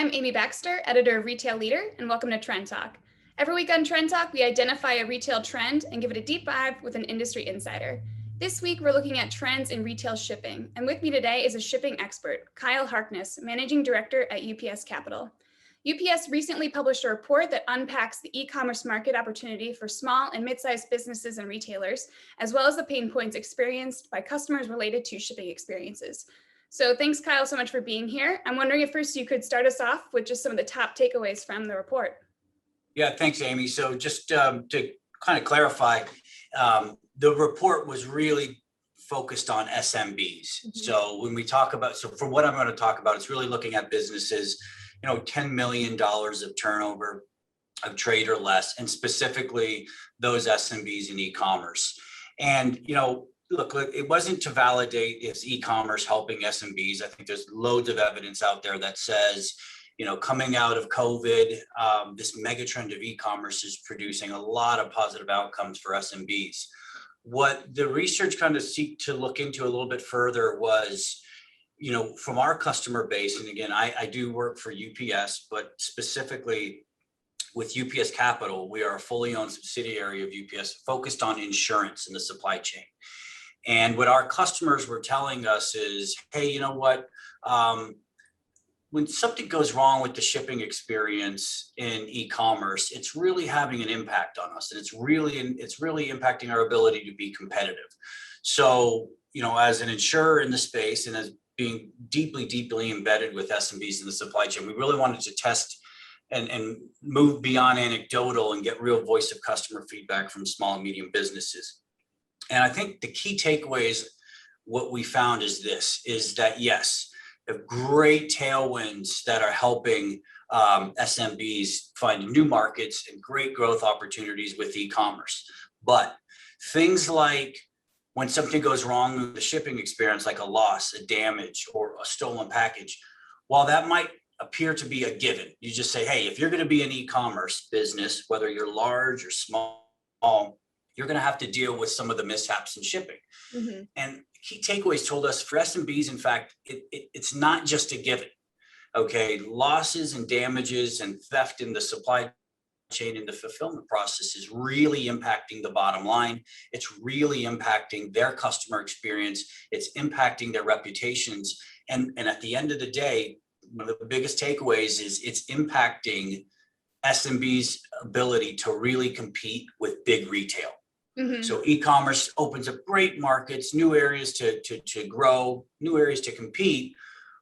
I'm Amy Baxter, editor of Retail Leader, and welcome to Trend Talk. Every week on Trend Talk, we identify a retail trend and give it a deep dive with an industry insider. This week, we're looking at trends in retail shipping, and with me today is a shipping expert, Kiel Harkness, Managing Director at UPS Capital. UPS recently published a report that unpacks the e-commerce market opportunity for small and mid-sized businesses and retailers, as well as the pain points experienced by customers related to shipping experiences. So thanks, Kiel, so much for being here. I'm wondering if first you could start us off with just some of the top takeaways from the report. Yeah, thanks, Amy. So just to kind of clarify, the report was really focused on SMBs. Mm-hmm. So when we talk about, for what I'm going to talk about, it's really looking at businesses, $10 million of turnover of trade or less, and specifically those SMBs in e-commerce. And, look, it wasn't to validate is e-commerce helping SMBs. I think there's loads of evidence out there that says, coming out of COVID, this mega trend of e-commerce is producing a lot of positive outcomes for SMBs. What the research kind of seeked to look into a little bit further was, from our customer base, and again, I do work for UPS, but specifically with UPS Capital, we are a fully owned subsidiary of UPS focused on insurance in the supply chain. And what our customers were telling us is, hey, you know what? When something goes wrong with the shipping experience in e-commerce, it's really having an impact on us, and it's really impacting our ability to be competitive. So, as an insurer in the space and as being deeply embedded with SMBs in the supply chain, we really wanted to test and move beyond anecdotal and get real voice of customer feedback from small and medium businesses. And I think the key takeaways, what we found is that yes, have great tailwinds that are helping SMBs find new markets and great growth opportunities with e-commerce. But things like when something goes wrong with the shipping experience, like a loss, a damage, or a stolen package, while that might appear to be a given, you just say, hey, if you're going to be an e-commerce business, whether you're large or small, you're going to have to deal with some of the mishaps in shipping. Mm-hmm. And key takeaways told us for SMBs, in fact, it's not just a given. Okay, losses and damages and theft in the supply chain and the fulfillment process is really impacting the bottom line. It's really impacting their customer experience. It's impacting their reputations. And at the end of the day, one of the biggest takeaways is it's impacting SMBs' ability to really compete with big retail. Mm-hmm. So e-commerce opens up great markets, new areas to grow, new areas to compete.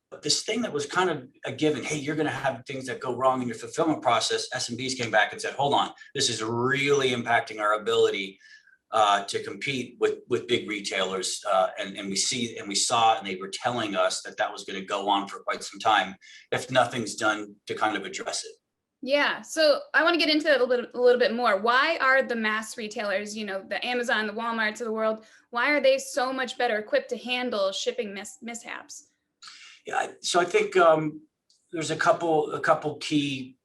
But this thing that was kind of a given, hey, you're going to have things that go wrong in your fulfillment process. SMBs came back and said, hold on, this is really impacting our ability to compete with big retailers. And we saw, and they were telling us that was going to go on for quite some time if nothing's done to kind of address it. Yeah, so I want to get into that a little bit more. Why are the mass retailers, the Amazon, the Walmarts of the world, why are they so much better equipped to handle shipping mishaps? Yeah, so I think there's a couple key,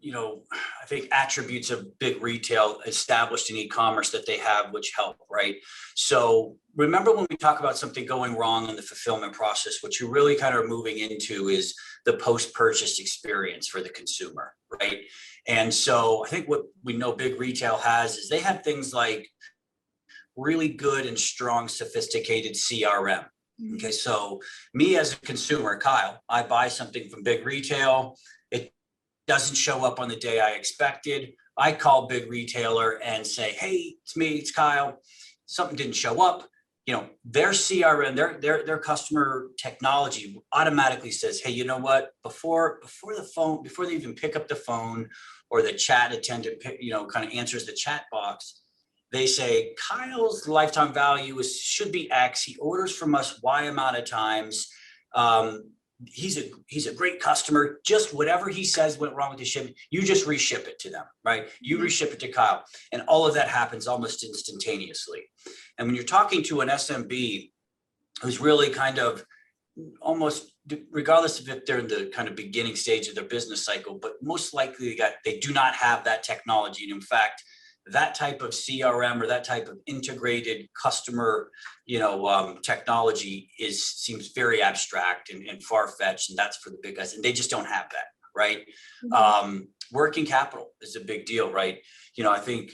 I think attributes of big retail established in e-commerce that they have, which help, right? So remember when we talk about something going wrong in the fulfillment process, what you really kind of moving into is the post-purchase experience for the consumer, right? And so I think what we know big retail has is they have things like really good and strong, sophisticated CRM. Okay, so me as a consumer, Kiel, I buy something from big retail. It doesn't show up on the day I expected. I call big retailer and say, hey, it's me, it's Kiel. Something didn't show up. Their CRM, their customer technology automatically says, hey, you know what? Before they even pick up the phone or the chat attendant, kind of answers the chat box, they say Kyle's lifetime value should be X. He orders from us Y amount of times. He's a great customer. Just whatever he says went wrong with the shipment, you just reship it to them, right? You reship it to Kiel, and all of that happens almost instantaneously. And when you're talking to an SMB who's really kind of almost, regardless of if they're in the kind of beginning stage of their business cycle, but most likely they do not have that technology. And in fact, that type of CRM or that type of integrated customer, technology seems very abstract and far-fetched, and that's for the big guys, and they just don't have that, right? Working capital is a big deal, right? I think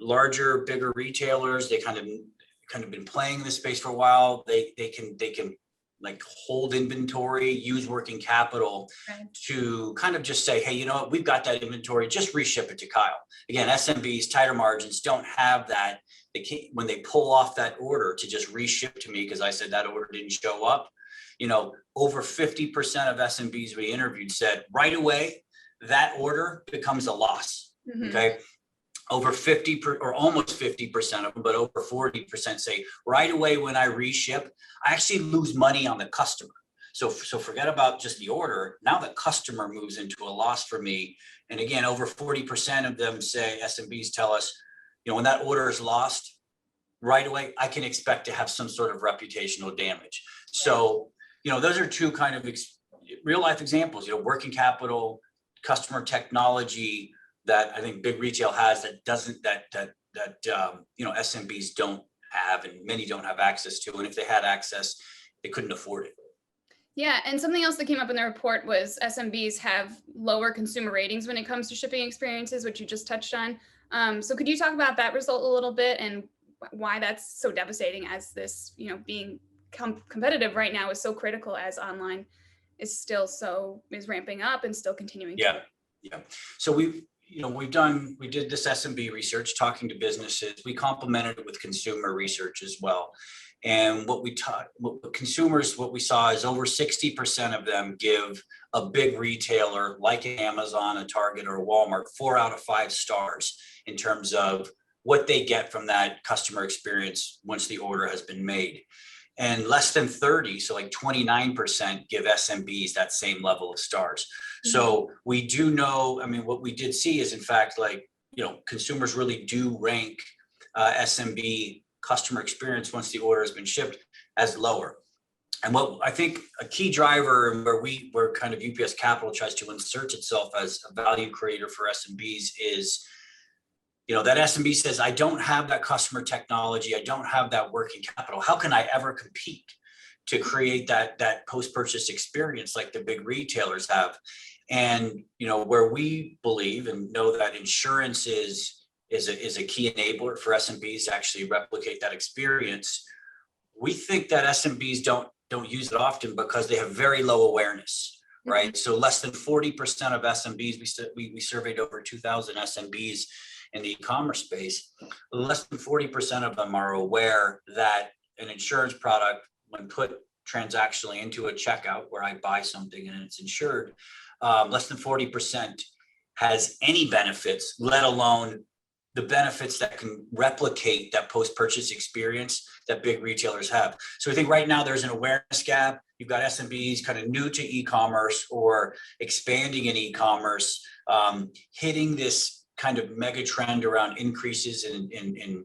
larger, bigger retailers, they kind of been playing in this space for a while. They can like hold inventory, use working capital to kind of just say, hey, you know what, we've got that inventory, just reship it to Kyle. Again, SMBs, tighter margins, don't have that. They can't, when they pull off that order, to just reship to me because I said that order didn't show up. Over 50% of SMBs we interviewed said right away that order becomes a loss. Okay. Over 50% or almost 50% of them, but over 40% say right away when I reship, I actually lose money on the customer. So forget about just the order. Now the customer moves into a loss for me. And again, over 40% of them say, SMBs tell us, when that order is lost right away, I can expect to have some sort of reputational damage. So, those are two kind of real life examples, working capital, customer technology, that I think big retail has that doesn't, that SMBs don't have, and many don't have access to. And if they had access, they couldn't afford it. Yeah, and something else that came up in the report was SMBs have lower consumer ratings when it comes to shipping experiences, which you just touched on. So could you talk about that result a little bit and why that's so devastating, as this, being competitive right now is so critical, as online is still is ramping up and still continuing. Yeah. So we did this SMB research, talking to businesses. We complemented it with consumer research as well. And what we saw is over 60% of them give a big retailer like Amazon, a Target, or a Walmart 4 out of 5 stars in terms of what they get from that customer experience once the order has been made. And less than 30, so like 29%, give SMBs that same level of stars. So we do know, what we did see is, in fact, consumers really do rank SMB customer experience once the order has been shipped as lower. And what I think a key driver, and where kind of UPS Capital tries to insert itself as a value creator for SMBs is, that SMB says, I don't have that customer technology, I don't have that working capital. How can I ever compete to create that post-purchase experience like the big retailers have? And where we believe and know that insurance is a key enabler for SMBs to actually replicate that experience, we think that SMBs don't use it often because they have very low awareness, right? So less than 40% of SMBs, we surveyed over 2,000 SMBs in the e-commerce space, less than 40% of them are aware that an insurance product, when put transactionally into a checkout where I buy something and it's insured, less than 40% has any benefits, let alone the benefits that can replicate that post-purchase experience that big retailers have. So I think right now there's an awareness gap. You've got SMBs kind of new to e-commerce or expanding in e-commerce, hitting this kind of mega trend around increases in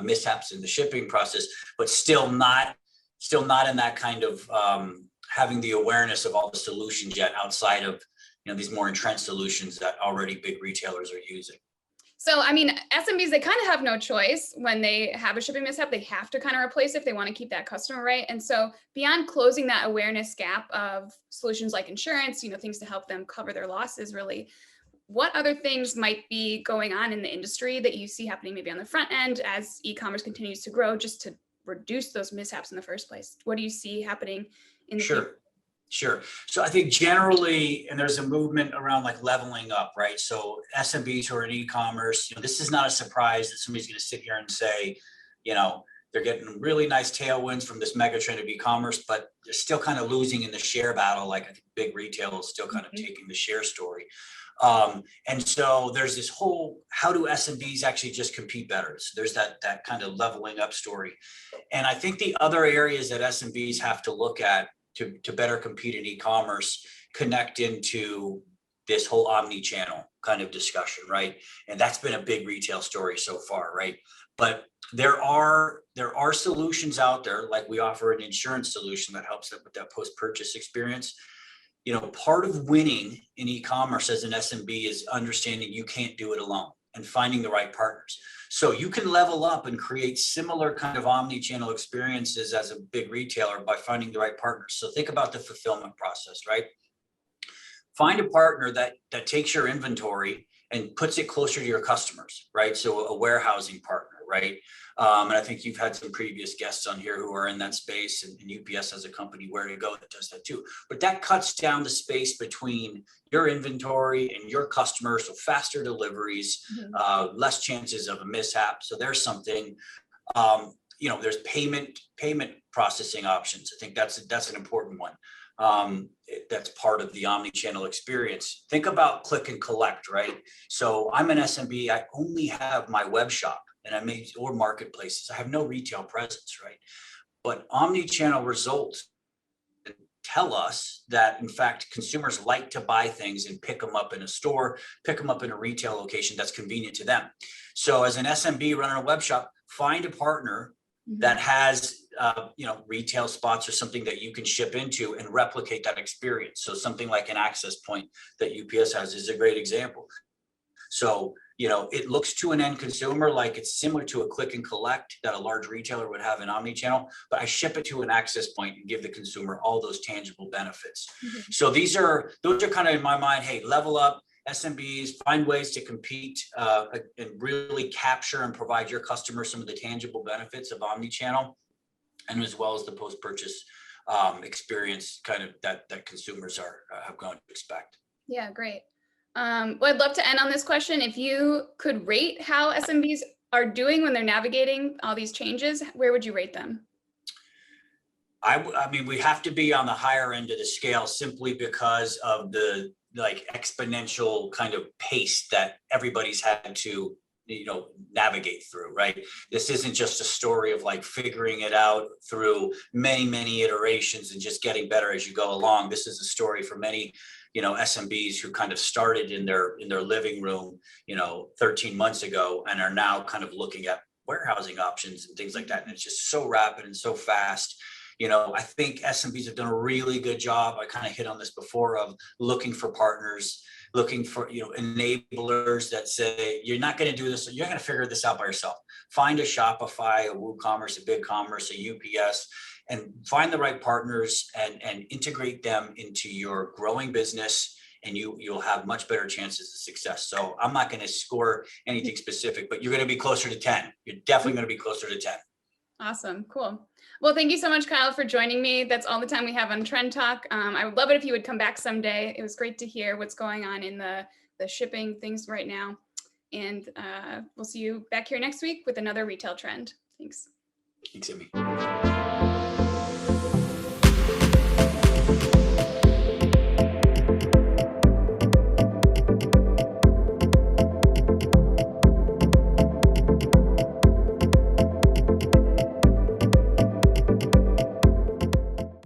mishaps in the shipping process, but still not in that kind of having the awareness of all the solutions yet outside of these more entrenched solutions that already big retailers are using. So, SMBs, they kind of have no choice. When they have a shipping mishap, they have to kind of replace it if they want to keep that customer, right? And so beyond closing that awareness gap of solutions like insurance, things to help them cover their losses, really, what other things might be going on in the industry that you see happening maybe on the front end as e-commerce continues to grow, just to reduce those mishaps in the first place? What do you see happening in the future? Sure. So I think generally, and there's a movement around like leveling up, right? So SMBs who are in e-commerce, this is not a surprise that somebody's going to sit here and say, they're getting really nice tailwinds from this mega trend of e-commerce, but they're still kind of losing in the share battle. Like I think big retail is still kind of taking the share story. And so there's this whole, how do SMBs actually just compete better? So there's that kind of leveling up story. And I think the other areas that SMBs have to look at to better compete in e-commerce connect into this whole omni-channel kind of discussion, right? And that's been a big retail story so far, right? But there are solutions out there, like we offer an insurance solution that helps them with that post-purchase experience. Part of winning in e-commerce as an SMB is understanding you can't do it alone and finding the right partners. So you can level up and create similar kind of omni-channel experiences as a big retailer by finding the right partners. So think about the fulfillment process, right? find a partner that takes your inventory and puts it closer to your customers, right? So a warehousing partner, right? And I think you've had some previous guests on here who are in that space, and UPS has a company, Where to Go, that does that too. But that cuts down the space between your inventory and your customers, so faster deliveries, less chances of a mishap. So there's something. There's payment processing options. I think that's an important one. That's part of the omni-channel experience. Think about click and collect, right? So I'm an SMB. I only have my web shop or marketplaces. I have no retail presence, right? But omni-channel results tell us that, in fact, consumers like to buy things and pick them up in a store, pick them up in a retail location that's convenient to them. So as an SMB running a web shop, find a partner that has retail spots or something that you can ship into and replicate that experience. So something like an access point that UPS has is a great example. So, it looks to an end consumer like it's similar to a click and collect that a large retailer would have in omnichannel, but I ship it to an access point and give the consumer all those tangible benefits. So those are kind of in my mind, hey, level up SMBs, find ways to compete and really capture and provide your customers some of the tangible benefits of omnichannel, and as well as the post-purchase experience kind of that consumers have grown to expect. Yeah, great. Well, I'd love to end on this question. If you could rate how SMBs are doing when they're navigating all these changes, where would you rate them? I mean, we have to be on the higher end of the scale simply because of the exponential kind of pace that everybody's had to navigate through, right? This isn't just a story of figuring it out through many iterations and just getting better as you go along. This is a story for many SMBs who kind of started in their living room 13 months ago and are now kind of looking at warehousing options and things like that, and it's just so rapid and so fast. I think SMBs have done a really good job. I kind of hit on this before, of looking for partners, looking for enablers that say, you're not going to do this, you're going to figure this out by yourself. Find a Shopify, a WooCommerce, a BigCommerce, a UPS, and find the right partners and integrate them into your growing business, and you'll have much better chances of success. So I'm not going to score anything specific, but you're going to be closer to 10. You're definitely going to be closer to 10. Awesome. Cool. Well, thank you so much, Kyle, for joining me. That's all the time we have on Trend Talk. I would love it if you would come back someday. It was great to hear what's going on in the shipping things right now. And we'll see you back here next week with another retail trend. Thanks. Thanks, Amy.